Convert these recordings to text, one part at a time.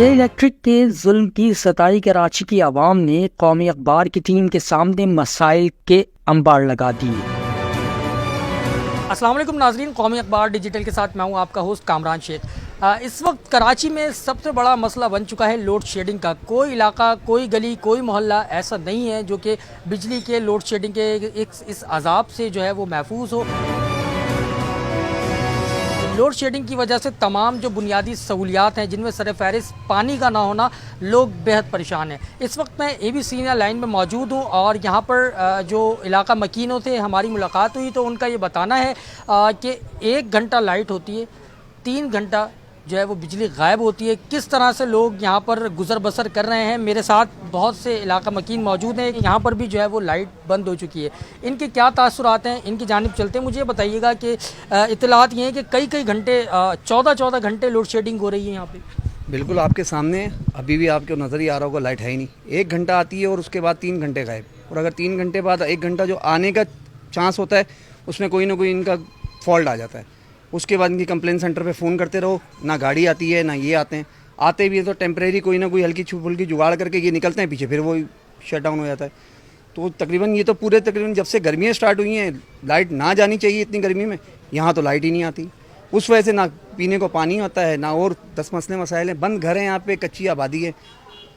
के इलेक्ट्रिक के जुल्म की सताई कराची की आवाम ने कौमी अखबार की टीम के सामने मसाइल के अंबार लगा दिए। अस्सलाम वालेकुम नाज़रीन, कौमी अखबार डिजिटल के साथ मैं हूं आपका होस्ट कामरान शेख। इस वक्त कराची में सबसे बड़ा मसला बन चुका है लोड शेडिंग का। कोई इलाका, कोई गली, कोई मोहल्ला ऐसा नहीं है जो कि बिजली के लोड शेडिंग के इस अजाब से जो है वो महफूज हो। लोड शेडिंग की वजह से तमाम जो बुनियादी सहूलियात हैं जिनमें सरफहरिस्त पानी का ना होना, लोग बेहद परेशान हैं। इस वक्त मैं ABC लाइन में मौजूद हूँ और यहाँ पर जो इलाका मकीनों से हमारी मुलाकात हुई तो उनका ये बताना है कि 1 घंटा लाइट होती है, 3 घंटा जो है वो बिजली गायब होती है। किस तरह से लोग यहाँ पर गुजर बसर कर रहे हैं। मेरे साथ बहुत से इलाका मकीन मौजूद हैं, यहाँ पर भी जो है वो लाइट बंद हो चुकी है। इनके क्या तासुरात हैं, इनकी जानिब चलते हैं। मुझे बताइएगा कि इत्तलात ये हैं कि कई घंटे 14 घंटे लोड शेडिंग हो रही है यहाँ पे। बिल्कुल आपके सामने अभी भी आपको नज़र ही आ रहा होगा, लाइट है ही नहीं। 1 घंटा आती है और उसके बाद 3 घंटे गायब। और अगर 3 घंटे बाद 1 घंटा जो आने का चांस होता है उसमें कोई ना कोई इनका फॉल्ट आ जाता है। उसके बाद इनकी कंप्लेन सेंटर पे फ़ोन करते रहो, ना गाड़ी आती है ना ये आते हैं। आते भी है तो टेम्परेरी कोई ना कोई हल्की फुल्की जुगाड़ करके ये निकलते हैं पीछे, फिर वो शट डाउन हो जाता है। तो तकरीबन ये तो पूरे तकरीबन जब से गर्मियाँ स्टार्ट हुई हैं, लाइट ना जानी चाहिए इतनी गर्मी में, यहाँ तो लाइट ही नहीं आती। उस वजह से ना पीने को पानी आता है, ना और 10 मसले मसाइल हैं। बंद घर हैं यहाँ पे, कच्ची आबादी है,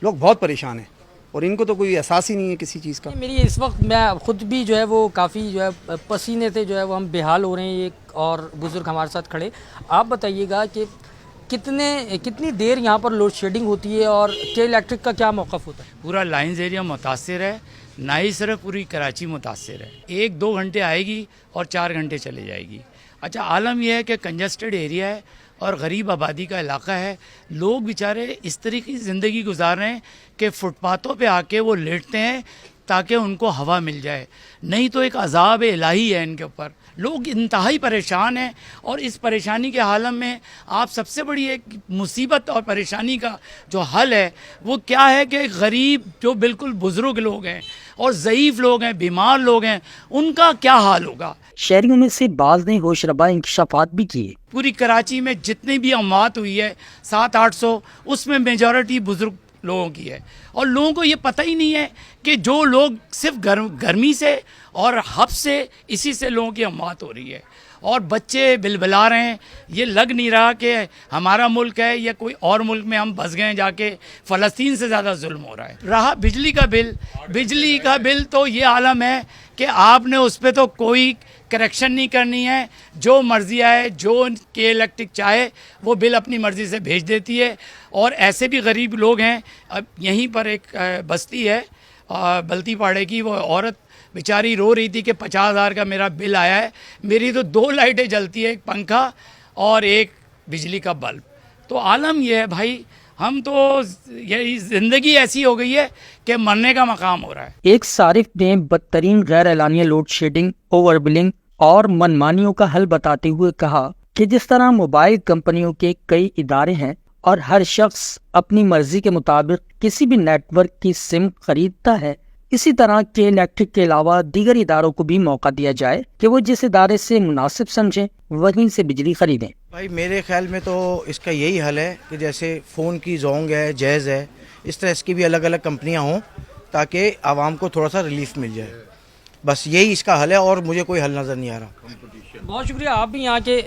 लोग बहुत परेशान हैं और इनको तो कोई एहसास ही नहीं है किसी चीज़ का। मेरी इस वक्त मैं ख़ुद भी जो है वो काफ़ी जो है पसीने से जो है वो हम बेहाल हो रहे हैं। एक और बुज़ुर्ग हमारे साथ खड़े। आप बताइएगा कि कितनी देर यहाँ पर लोड शेडिंग होती है और के इलेक्ट्रिक का क्या मौक़िफ़ होता है? पूरा लाइन्स एरिया मुतासिर है, ना ही सिर्फ पूरी कराची मुतासिर है। 1-2 घंटे आएगी और 4 घंटे चले जाएगी। अच्छा, आलम यह है कि कंजस्टेड एरिया है और गरीब आबादी का इलाका है। लोग बेचारे इस तरीके की ज़िंदगी गुजार रहे हैं कि फुटपाथों पे आके वो लेटते हैं ताकि उनको हवा मिल जाए, नहीं तो एक अजाब इलाही है इनके ऊपर। लोग इंतहाई परेशान हैं और इस परेशानी के हालत में आप सबसे बड़ी एक मुसीबत और परेशानी का जो हल है वो क्या है कि गरीब जो बिल्कुल बुज़ुर्ग लोग हैं और ज़ईफ़ लोग हैं, बीमार लोग हैं, उनका क्या हाल होगा। शहरियों में से बाज़ ने होशरबा इंकशाफात भी किए। पूरी कराची में जितनी भी अमवात हुई है 700-800, उसमें मेजॉरिटी बुज़ुर्ग लोगों की है। और लोगों को ये पता ही नहीं है कि जो लोग सिर्फ गर्मी से और हब्स से, इसी से लोगों की अमवात हो रही है और बच्चे बिलबिला रहे हैं। ये लग नहीं रहा कि हमारा मुल्क है या कोई और मुल्क में हम बस गए जाके। फ़लस्तीन से ज़्यादा जुल्म हो रहा है। रहा बिजली का बिल तो ये आलम है कि आपने उस पर तो कोई करेक्शन नहीं करनी है। जो मर्ज़ी आए, जो के इलेक्ट्रिक चाहे वो बिल अपनी मर्ज़ी से भेज देती है। और ऐसे भी गरीब लोग हैं। अब यहीं पर एक बस्ती है बल्ती पाड़े की, वो औरत बेचारी रो रही थी कि 50,000 का मेरा बिल आया है, मेरी तो 2 लाइटें जलती है, एक पंखा और एक बिजली का बल्ब। तो आलम यह है भाई, हम तो यही ज़िंदगी ऐसी हो गई है कि मरने का मकाम हो रहा है। एक सारिफ ने बदतरीन गैर एलानिया लोड शेडिंग, ओवर बिलिंग और मनमानियों का हल बताते हुए कहा कि जिस तरह मोबाइल कंपनियों के कई इदारे हैं और हर शख्स अपनी मर्जी के मुताबिक किसी भी नेटवर्क की सिम खरीदता है, इसी तरह के इलेक्ट्रिक के अलावा दीगर इदारों को भी मौका दिया जाए कि वो जिस इदारे से मुनासिब समझें वहीं से बिजली खरीदें। भाई मेरे ख्याल में तो इसका यही हल है कि जैसे फ़ोन की जोंग है, जैज़ है, इस तरह इसकी भी अलग अलग कंपनियां हों ताकि आवाम को थोड़ा सा रिलीफ मिल जाए। बस यही इसका हल है और मुझे कोई हल नज़र नहीं आ रहा। बहुत शुक्रिया। आप भी यहाँ के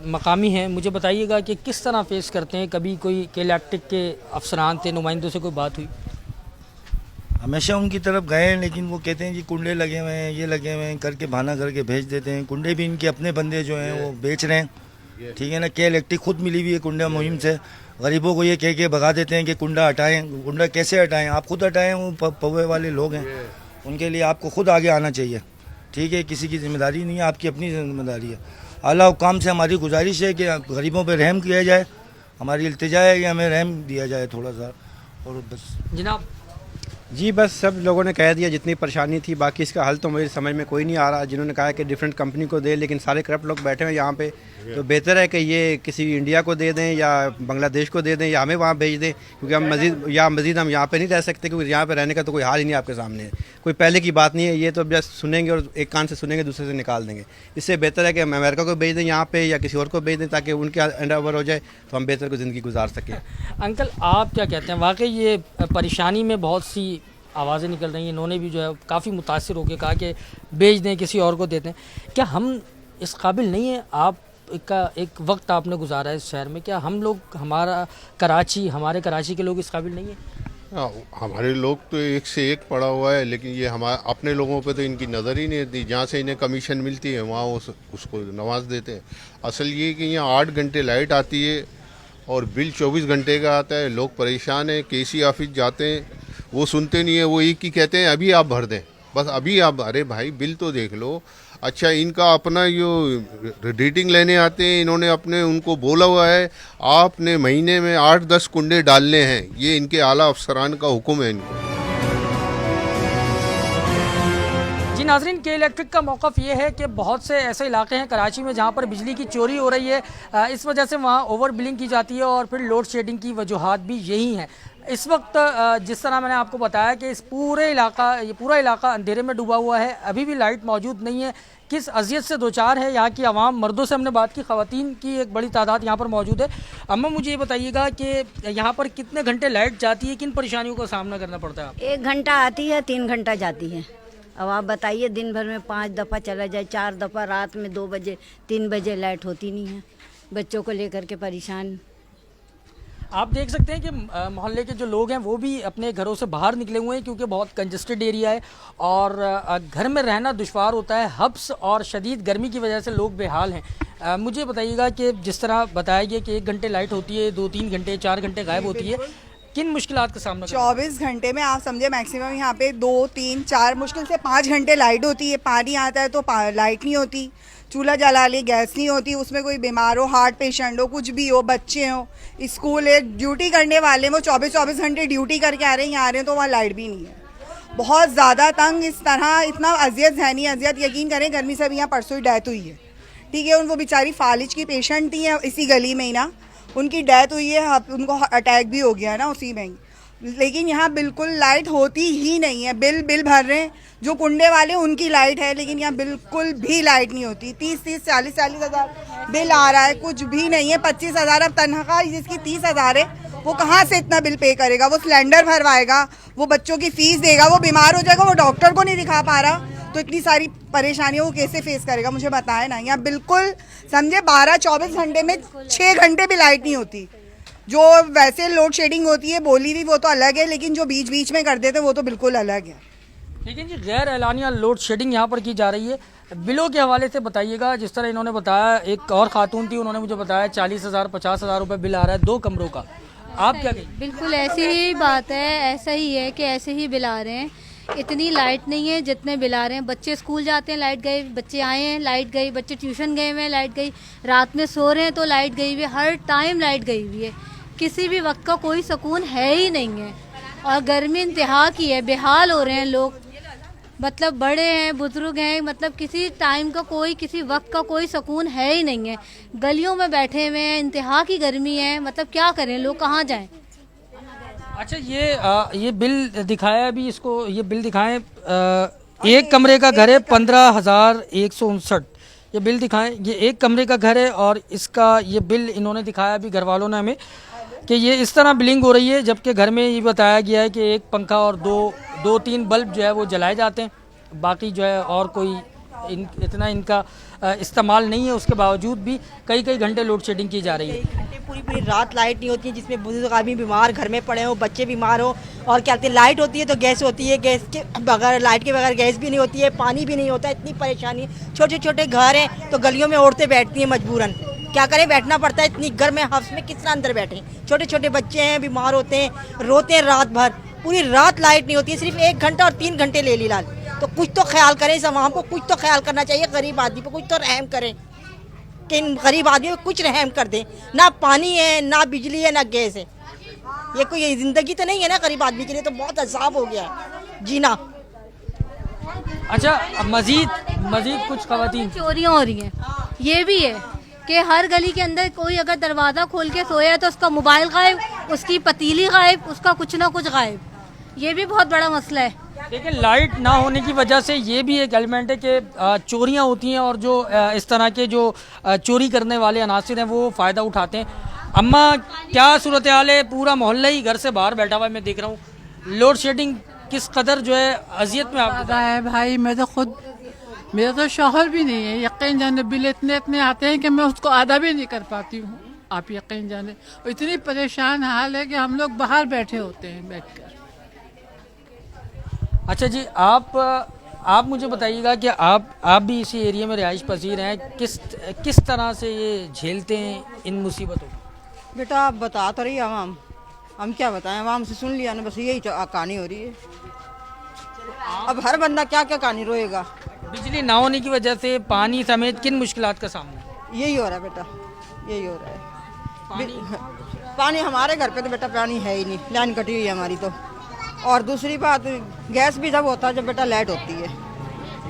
मकामी हैं, मुझे बताइएगा कि किस तरह फेस करते हैं। कभी कोई के इलेक्ट्रिक के अफसरान थे, नुमाइंदों से कोई बात हुई? हमेशा उनकी तरफ गए हैं, लेकिन वो कहते हैं जी कुंडे लगे हुए हैं, ये लगे हुए हैं करके बहाना करके भेज देते हैं। कुंडे भी इनके अपने बंदे जो हैं वो बेच रहे हैं, ठीक है ना। के इलेक्ट्रिक खुद मिली हुई है कुंडा मुहिम से। गरीबों को ये कह के भगा देते हैं कि कुंडा हटाएं। कुंडा कैसे हटाएं? आप खुद हटाएं। वो पौवे वाले लोग हैं, उनके लिए आपको खुद आगे आना चाहिए, ठीक है। किसी की जिम्मेदारी नहीं है, आपकी अपनी जिम्मेदारी है। आला हुकाम से हमारी गुजारिश है कि गरीबों पर रहम किया जाए। हमारी इल्तिजा है कि हमें रहम दिया जाए थोड़ा सा, और बस। जनाब जी बस सब लोगों ने कह दिया जितनी परेशानी थी, बाकी इसका हल तो मुझे समझ में कोई नहीं आ रहा। जिन्होंने कहा कि डिफरेंट कंपनी को दे, लेकिन सारे करप्ट लोग बैठे हुए यहाँ पे, तो बेहतर है कि ये किसी इंडिया को दे दें या बांग्लादेश को दे दें या हमें वहाँ भेज दें, क्योंकि हम मज़ीद हम यहाँ पे नहीं रह सकते, क्योंकि यहाँ पे रहने का तो कोई हाल ही नहीं आपके सामने है। कोई पहले की बात नहीं है, ये तो जस्ट सुनेंगे और एक कान से सुनेंगे दूसरे से निकाल देंगे। इससे बेहतर है कि हम अमेरिका को भेज दें यहाँ पे या किसी और को भेज दें, ताकि उनके हैंड ओवर हो जाए तो हम बेहतर को ज़िंदगी गुजार सकें। अंकल आप क्या कहते हैं, वाकई ये परेशानी में बहुत सी आवाज़ें निकल रही हैं, इन्होंने भी जो है काफ़ी मुतासिर होकर कहा कि बेच दें किसी और को देते हैं। क्या हम इस काबिल नहीं है? आप का एक वक्त आपने गुजारा है इस शहर में, क्या हम लोग हमारे कराची के लोग इस काबिल नहीं है? हमारे लोग तो एक से एक पड़ा हुआ है, लेकिन ये हमारे अपने लोगों पे तो इनकी नज़र ही नहीं आती। जहाँ से इन्हें कमीशन मिलती है वहाँ उसको नवाज देते हैं। असल ये कि यहाँ 8 घंटे लाइट आती है और बिल 24 घंटे का आता है। लोग परेशान हैं, केसी ऑफिस जाते हैं, वो सुनते नहीं है, वो एक ही कहते हैं अभी आप भर दें, बस अभी आप। अरे भाई बिल तो देख लो। अच्छा इनका अपना जो रेटिंग लेने आते हैं, इन्होंने अपने उनको बोला हुआ है आपने महीने में 8-10 कुंडे डालने हैं, ये इनके आला अफसरान का हुक्म है इनको। जी नाज़रीन, के इलेक्ट्रिक का मौक़िफ़ ये है कि बहुत से ऐसे इलाके हैं कराची में जहाँ पर बिजली की चोरी हो रही है, इस वजह से वहाँ ओवर बिलिंग की जाती है और फिर लोड शेडिंग की वजूहात भी यही हैं। इस वक्त जिस तरह मैंने आपको बताया कि ये पूरा इलाका अंधेरे में डूबा हुआ है, अभी भी लाइट मौजूद नहीं है। किस अज़ियत से दो चार है यहाँ की आवाम, मर्दों से हमने बात की, ख़वातीन की एक बड़ी तादाद यहाँ पर मौजूद है। अम्मा मुझे ये बताइएगा कि यहाँ पर कितने घंटे लाइट जाती है, किन परेशानियों का सामना करना पड़ता है आपको? 1 घंटा आती है, 3 घंटा जाती है। अब आप बताइए, दिन भर में 5 दफ़ा चला जाए, 4 दफ़ा, रात में 2 बजे 3 बजे लाइट होती नहीं है। बच्चों को लेकर के परेशान। आप देख सकते हैं कि मोहल्ले के जो लोग हैं वो भी अपने घरों से बाहर निकले हुए हैं, क्योंकि बहुत कंजस्टेड एरिया है और घर में रहना दुश्वार होता है। हब्स और शदीद गर्मी की वजह से लोग बेहाल हैं। मुझे बताइएगा कि जिस तरह बताया गया कि 1 घंटे लाइट होती है, 2-3 घंटे 4 घंटे गायब होती है, किन मुश्किलात का सामना? 24 घंटे में आप समझे मैक्सिमम यहाँ पे 2-3-4 मुश्किल से 5 घंटे लाइट होती है। पानी आता है तो लाइट नहीं होती, चूल्हा जला ली गैस नहीं होती, उसमें कोई बीमार हो, हार्ट पेशेंट हो, कुछ भी हो, बच्चे हो, स्कूल है, ड्यूटी करने वाले वो 24 घंटे ड्यूटी करके आ रहे हैं, यहाँ आ रहे हैं तो वहाँ लाइट भी नहीं है। बहुत ज़्यादा तंग, इस तरह इतना अजियत है नहीं अजियत, यकीन करें गर्मी से भी यहाँ परसों ही डेथ हुई है। ठीक है, उनको बेचारी फालिज की पेशेंट थी इसी गली में ही ना, उनकी डेथ हुई है, उनको अटैक भी हो गया ना उसी में ही। लेकिन यहाँ बिल्कुल लाइट होती ही नहीं है। बिल भर रहे हैं जो कुंडे वाले, उनकी लाइट है, लेकिन यहाँ बिल्कुल भी लाइट नहीं होती। 30-30, 40-40 हज़ार बिल आ रहा है, कुछ भी नहीं है। 25 हज़ार अब तनख्वाह जिसकी 30 हज़ार है, वो कहाँ से इतना बिल पे करेगा? वो सिलेंडर भरवाएगा, वो बच्चों की फीस देगा, वो बीमार हो जाएगा, वो डॉक्टर को नहीं दिखा पा रहा, तो इतनी सारी परेशानियों को कैसे फेस करेगा? मुझे बताएं ना। यहाँ बिल्कुल समझे 12-24 घंटे में 6 घंटे भी लाइट नहीं होती। जो वैसे लोड शेडिंग होती है बोली हुई वो तो अलग है, लेकिन जो बीच बीच में कर देते हैं वो तो बिल्कुल अलग है। लेकिन जी गैर एलानिया लोड शेडिंग यहाँ पर की जा रही है। बिलों के हवाले से बताइएगा, जिस तरह इन्होंने बताया, एक और खातून थी, उन्होंने मुझे बताया 40,000 50,000 रुपये बिल आ रहा है 2 कमरों का। आप क्या कहें? बिल्कुल ऐसी ही बात है, ऐसा ही है कि ऐसे ही बिल आ रहे हैं। इतनी लाइट नहीं है जितने बिल आ रहे हैं। बच्चे स्कूल जाते हैं, लाइट गई, बच्चे आए हैं, लाइट गई, बच्चे ट्यूशन गए हुए हैं, लाइट गई, रात में सो रहे हैं तो लाइट गई हुई है, हर टाइम लाइट गई हुई है। किसी भी वक्त का कोई सुकून है ही नहीं है और गर्मी इंतहा की है, बेहाल हो रहे हैं लोग। मतलब बड़े हैं, बुजुर्ग हैं, मतलब किसी टाइम का कोई, किसी वक्त का कोई सुकून है ही नहीं है। गलियों में बैठे हुए हैं, इंतहा की गर्मी है, मतलब क्या करें, लोग कहाँ जाएं? अच्छा ये बिल दिखाया अभी, इसको ये बिल दिखाएं। एक कमरे का घर है 15,159, ये बिल दिखाएं। ये एक कमरे का घर है और इसका ये बिल इन्होंने दिखाया अभी घर वालों ने हमें कि ये इस तरह बिलिंग हो रही है, जबकि घर में ये बताया गया है कि एक पंखा और 2-3 बल्ब जो है वो जलाए जाते हैं, बाकी जो है और कोई इतना इनका इस्तेमाल नहीं है। उसके बावजूद भी कई घंटे लोड शेडिंग की जा रही है। पूरी रात लाइट नहीं होती है, जिसमें बुजुर्ग आदमी बीमार घर में पड़े हो, बच्चे बीमार हो, और क्या कहते हैं लाइट होती है तो गैस होती है, गैस के बगैर, लाइट के बगैर गैस भी नहीं होती है, पानी भी नहीं होता है। इतनी परेशानी। छोटे छोटे घर हैं तो गलियों में औरतें बैठती हैं मजबूरन, क्या करें, बैठना पड़ता है। इतनी गर्म है, हफ्स में कितना अंदर बैठे। छोटे छोटे बच्चे हैं, बीमार होते हैं, रोते हैं रात भर। पूरी रात लाइट नहीं होती है, सिर्फ 1 घंटा और 3 घंटे ले ली लाल। तो कुछ तो ख्याल करें, इस अवाम को कुछ तो ख्याल करना चाहिए, गरीब आदमी पर कुछ तो रहम करें कि इन गरीब आदमी पर कुछ रहम कर दें। ना पानी है, ना बिजली है, ना गैस है। ये कोई ज़िंदगी तो नहीं है ना गरीब आदमी के लिए, तो बहुत अजाब हो गया है जीना। अच्छा, मजीद कुछ खवातीन चोरियां हो रही हैं, ये भी है कि हर गली के अंदर कोई अगर दरवाज़ा खोल के सोया है तो उसका मोबाइल गायब, उसकी पतीली गायब, उसका कुछ ना कुछ गायब। ये भी बहुत बड़ा मसला है। देखिए, लाइट ना होने की वजह से ये भी एक एलिमेंट है कि चोरियां होती हैं और जो इस तरह के जो चोरी करने वाले अनासिर हैं वो फ़ायदा उठाते हैं। अम्मा, क्या सूरत हाल है? पूरा मोहल्ला ही घर से बाहर बैठा हुआ है, मैं देख रहा हूँ। लोड शेडिंग किस कदर जो है अजियत में आपको है भाई। मैं तो खुद, मेरा तो शौहर भी नहीं है, यकीन जाने बिल इतने आते हैं कि मैं उसको आधा भी नहीं कर पाती हूँ, आप यकीन जाने। इतनी परेशान हाल है कि हम लोग बाहर बैठे होते हैं बैठकर। अच्छा जी, आप मुझे बताइएगा कि आप भी इसी एरिया में रिहाइश पसीर हैं, किस तरह से ये झेलते हैं इन मुसीबतों को? बेटा आप बता तो रही आवाम, हम क्या बताएं, आवाम से सुन लिया ना, बस यही कहानी हो रही है। अब हर बंदा क्या क्या कहानी रोएगा। बिजली ना होने की वजह से पानी समेत किन मुश्किलात का सामना? यही हो रहा है बेटा, यही हो रहा है। पानी हमारे घर पे तो बेटा पानी है ही नहीं, लाइन कटी हुई है हमारी तो। और दूसरी बात, गैस भी जब होता है जब बेटा लाइट होती है।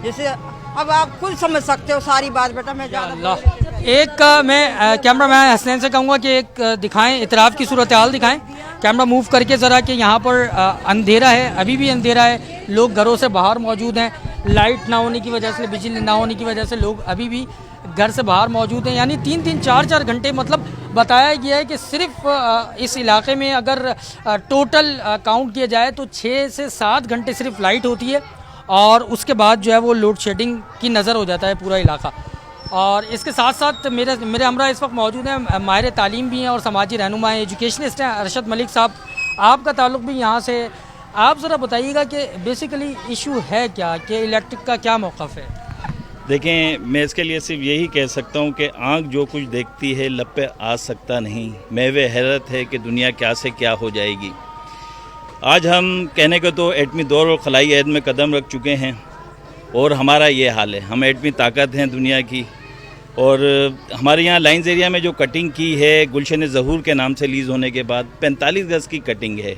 जैसे अब आप खुद समझ सकते हो सारी बात बेटा, मैं ज़्यादा एक मैं कैमरामैन हसनैन से कहूँगा कि एक दिखाएं, इतराफ़ की सूरत हाल दिखाएं, कैमरा मूव करके ज़रा, कि यहाँ पर अंधेरा है, अभी भी अंधेरा है, लोग घरों से बाहर मौजूद हैं। लाइट ना होने की वजह से, बिजली ना होने की वजह से लोग अभी भी घर से बाहर मौजूद हैं। यानी 3-3, 4-4 घंटे, मतलब बताया गया है कि सिर्फ इस इलाके में अगर टोटल काउंट किया जाए तो 6 से 7 घंटे सिर्फ लाइट होती है और उसके बाद जो है वो लोड शेडिंग की नज़र हो जाता है पूरा इलाका। और इसके साथ साथ मेरे हमरा इस वक्त मौजूद हैं माहिर तालीम भी हैं और समाजी रहनुमा हैं, एजुकेशनिस्ट हैं, अरशद मलिक साहब। आपका ताल्लुक़ भी यहाँ से, आप ज़रा बताइएगा कि बेसिकली इशू है क्या, कि इलेक्ट्रिक का क्या मौक़िफ़ है? देखें, मैं इसके लिए सिर्फ यही कह सकता हूँ कि आँख जो कुछ देखती है लब पे आ सकता नहीं। मेवे हैरत है कि दुनिया क्या से क्या हो जाएगी। आज हम कहने को तो एटमी दौर और खलाई ऐद में कदम रख चुके हैं और हमारा ये हाल है। हम एटमी ताकत हैं दुनिया की, और हमारे यहाँ लाइन्स एरिया में जो कटिंग की है गुलशन ज़हूर के नाम से लीज़ होने के बाद 45 गज़ की कटिंग है।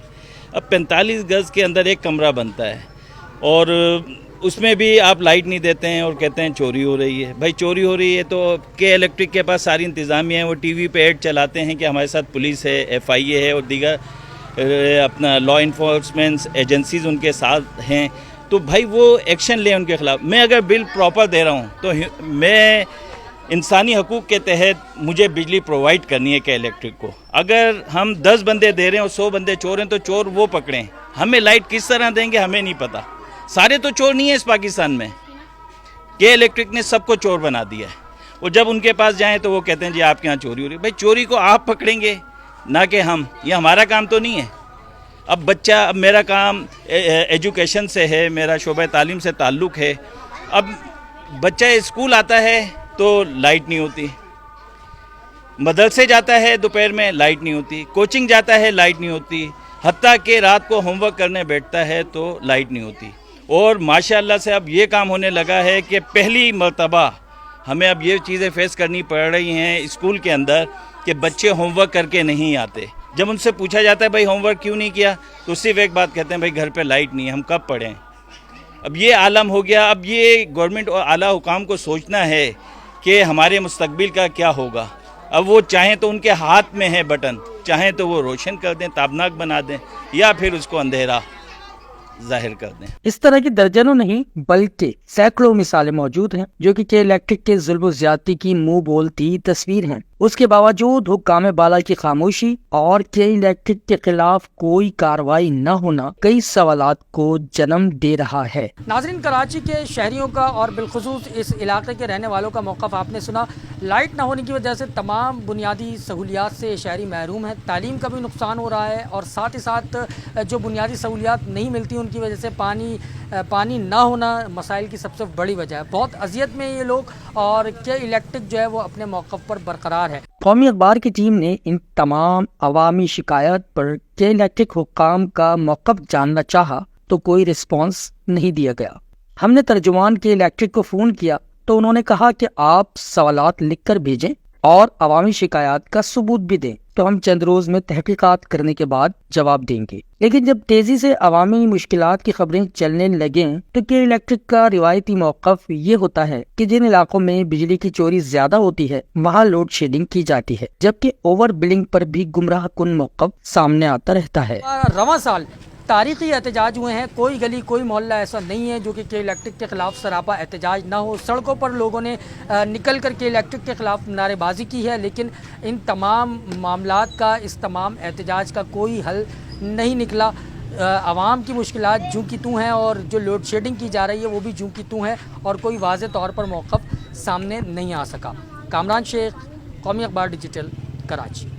अब 45 गज़ के अंदर एक कमरा बनता है और उसमें भी आप लाइट नहीं देते हैं और कहते हैं चोरी हो रही है। भाई चोरी हो रही है तो के इलेक्ट्रिक के पास सारी इंतज़ामिया है, वो टीवी पे ऐड चलाते हैं कि हमारे साथ पुलिस है, FIA है और दीगर अपना लॉ इन्फोर्समेंट एजेंसीज़ उनके साथ हैं, तो भाई वो एक्शन लें उनके ख़िलाफ़। मैं अगर बिल प्रॉपर दे रहा हूँ तो मैं इंसानी हकूक़ के तहत मुझे बिजली प्रोवाइड करनी है के इलेक्ट्रिक को। अगर हम 10 बंदे दे रहे हैं और 100 बंदे चोर हैं तो चोर वो पकड़ें। हमें लाइट किस तरह देंगे हमें नहीं पता। सारे तो चोर नहीं है इस पाकिस्तान में, के इलेक्ट्रिक ने सबको चोर बना दिया है। वो जब उनके पास जाएं तो वो कहते हैं जी आपके यहाँ चोरी हो रही है। भाई चोरी को आप पकड़ेंगे ना कि हम, ये हमारा काम तो नहीं है। अब मेरा काम एजुकेशन से है, मेरा शोबा तालीम से ताल्लुक़ है। अब बच्चा स्कूल आता है तो लाइट नहीं होती, मदरसे जाता है दोपहर में लाइट नहीं होती, कोचिंग जाता है लाइट नहीं होती, हत्ता कि रात को होमवर्क करने बैठता है तो लाइट नहीं होती। और माशाअल्लाह से अब ये काम होने लगा है कि पहली मर्तबा हमें अब ये चीज़ें फेस करनी पड़ रही हैं स्कूल के अंदर कि बच्चे होमवर्क करके नहीं आते। जब उनसे पूछा जाता है भाई होमवर्क क्यों नहीं किया, तो सिर्फ एक बात कहते हैं भाई घर पे लाइट नहीं है, हम कब पढ़ें। अब ये आलम हो गया। अब ये गवर्नमेंट और आला हुकाम को सोचना है कि हमारे मुस्तकबिल का क्या होगा। अब वो चाहें तो उनके हाथ में है बटन, चाहें तो वो रोशन कर दें, ताबनाक बना दें, या फिर उसको अंधेरा जाहिर कर दें। इस तरह की दर्जनों नहीं बल्कि सैकड़ों मिसालें मौजूद हैं जो कि इलेक्ट्रिक के जुल्म ज्यादती की मुंह बोलती तस्वीर हैं। उसके बावजूद हुक्काम बाला की खामोशी और के इलेक्ट्रिक के खिलाफ कोई कार्रवाई न होना कई सवालात को जन्म दे रहा है। नाज़रीन, कराची के शहरियों का और बिलखुसूस इस इलाके के रहने वालों का मौक़िफ़ आपने सुना। लाइट न होने की वजह से तमाम बुनियादी सहूलियात से शहरी महरूम है, तालीम का भी नुकसान हो रहा है और साथ ही साथ जो बुनियादी सहूलियात नहीं मिलती उनकी वजह से पानी ना होना मसाइल की सबसे बड़ी वजह है। बहुत अजियत में ये लोग, और के इलेक्ट्रिक जो है वो अपने मौक़िफ़ पर बरकरार है। कौमी अखबार की टीम ने इन तमाम अवामी शिकायत पर के इलेक्ट्रिक हुक्काम का मौक़िफ़ जानना चाहा तो कोई रिस्पॉन्स नहीं दिया गया। हमने तर्जुमान के इलेक्ट्रिक को फ़ोन किया तो उन्होंने कहा कि आप सवालात लिख कर भेजें, और अवामी शिकायत का सबूत भी दें तो हम चंद रोज में तहकीकात करने के बाद जवाब देंगे। लेकिन जब तेजी से अवामी मुश्किलात की खबरें चलने लगें तो के इलेक्ट्रिक का रिवायती मौक़िफ़ ये होता है कि जिन इलाकों में बिजली की चोरी ज्यादा होती है वहाँ लोड शेडिंग की जाती है, जबकि ओवर बिलिंग पर भी गुमराह कुन मौक़िफ़ सामने आता रहता है। रवां साल तारीखी एहतजाज हुए हैं, कोई गली कोई मोहल्ला ऐसा नहीं है जो कि इलेक्ट्रिक के ख़िलाफ़ सरापा एहतजाज ना हो। सड़कों पर लोगों ने निकल कर के इलेक्ट्रिक के ख़िलाफ़ नारेबाजी की है, लेकिन इन तमाम मामलात का, इस तमाम एहतजाज का कोई हल नहीं निकला। आवाम की मुश्किलात जूं की तूं हैं और जो लोड शेडिंग की जा रही है वो भी जूं की तूं है और कोई वाज़े तौर पर मौक़िफ़ सामने नहीं आ सका। कामरान शेख, कौमी अखबार डिजिटल, कराची।